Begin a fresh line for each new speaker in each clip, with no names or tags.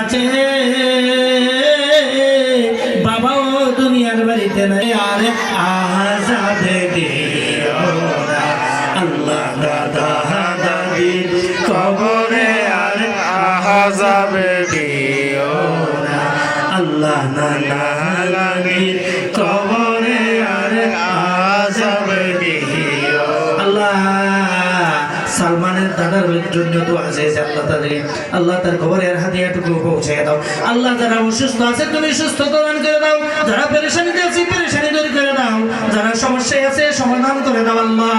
আছে, বাবাও দুনিয়ার বাড়িতে নাই, আর আযাবে দিও না আল্লাহ দাদা দাদির কবরে, আর
আযাবে দিও না
আল্লাহ নানা নানির কবরে, আর আযাবে দিও আল্লাহ। সালমানের দাদার জন্য দোয়া চেয়েছে আল্লাহ, তাদের আল্লাহ তার খবরের হাদিয়াটুকু পৌঁছে দাও আল্লাহ। যারা অসুস্থ আছে তুমি সুস্থতা দান করে দাও, যারা পেরেশানিতে আছে পেরেশানি দূর করে দাও, যারা সমস্যায় আছে সমাধান করে দাও আল্লাহ।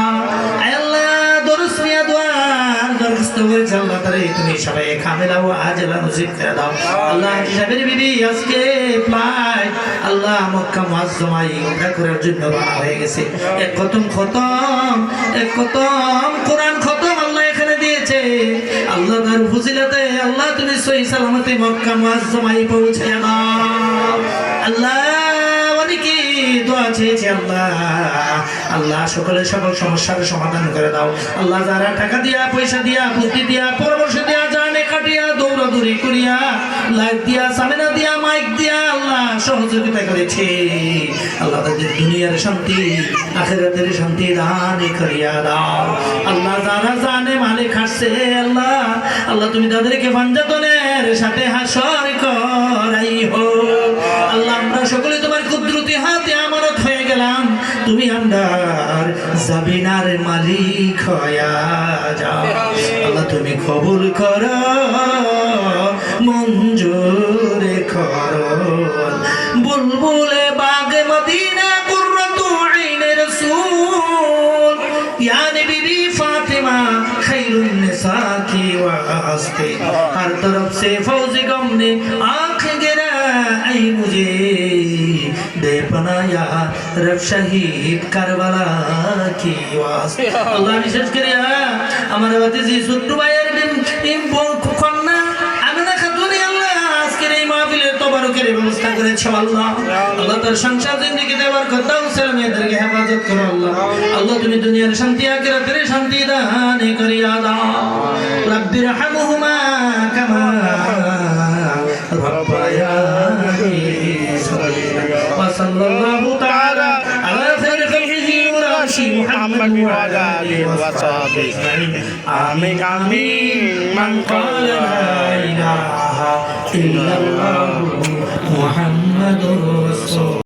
আয় আল্লাহ দরুদ নিয়ে দোয়া দরখাস্ত করেছে আল্লাহ, তারে তুমি সবাই কামিলা ও আজলা নসিব করে দাও আল্লাহ। সাহেবের বিবি আজকে ফ্লাইট আল্লাহ মক্কা মুআজ্জমায় উমরা করার জন্য রওনা হয়ে গেছে। এক খতম কোরআন খতম আল্লাহ এখানে দিয়েছে আল্লাহ, তার ফজিলতে আল্লাহ তুমি সহি সালামতে মক্কা মুআজ্জমায় পৌঁছে দাও আল্লাহ। অনেকে দোয়া চেয়েছে আল্লাহ, আল্লাহ সকলের সকল সমস্যার সমাধান করে দাও আল্লাহ। যারা টাকা দিয়া পয়সা দিয়া বুদ্ধি দিয়া পরামর্শ দিয়া জানে কাটিয়া দৌড়াদৌড়ি করিয়া লাইট দিয়া সামিনা দিয়া মাইক দিয়া আল্লাহ সহযোগিতা করেছে আল্লাহ, তাদের দুনিয়ার শান্তি আখিরাতের শান্তি দান করিয়া দাও আল্লাহ। যারা জানে মালিক হাসছে আল্লাহ, আল্লাহ তুমি তাদেরকে পাঞ্জাতনের সাথে হাসর করাই হোক আল্লাহ। আমরা সকলে তোমার কুদরতি হাতে আমানত হয়ে গেলাম, তুমি আমরার জাবিনার মালিক হইয়া যাও আল্লাহ। তুমি কবুল করো মঞ্জুর করো, বুলবুলে বাগে মদিনা কুররাতু আইনে রাসূল ইয়া নবী ফাতিমা খৈরুন নিসা की वास्ते हर तरफ से फौज गम ने आँख गिराई मुझे दे पनाया रब शहीद करबला की वास्ते अल्लाह विशेष करे আমার বাতিজি ছোট্ট ভাইয়ের কন্যা আমিনা খাতুন আল্লাহ আজকের এই মাহফিলের তবারকের ব্যবস্থা করেছে আল্লাহ। আল্লাহ তার সংসার জিন্দেগিতে বরকত দাও, ছেলে মেয়েদেরকে হেফাজত করো আল্লাহ। আল্লাহ তুমি দুনিয়ার শান্তি আখিরাতের শান্তি দান করিয়া দাও। রব্বির হামহুমা কামা রব্বায়ানি সগীরা ওয়া সাল্লাল্লাহু তাআলা আলা খাইরি খালকিহি মুহাম্মদ ওয়া আলা আলিহি ওয়া সাহবিহি আমিন আমিন। মান ক্বালা লা ইলাহা ইল্লাল্লাহু মুহাম্মাদুর রাসূল।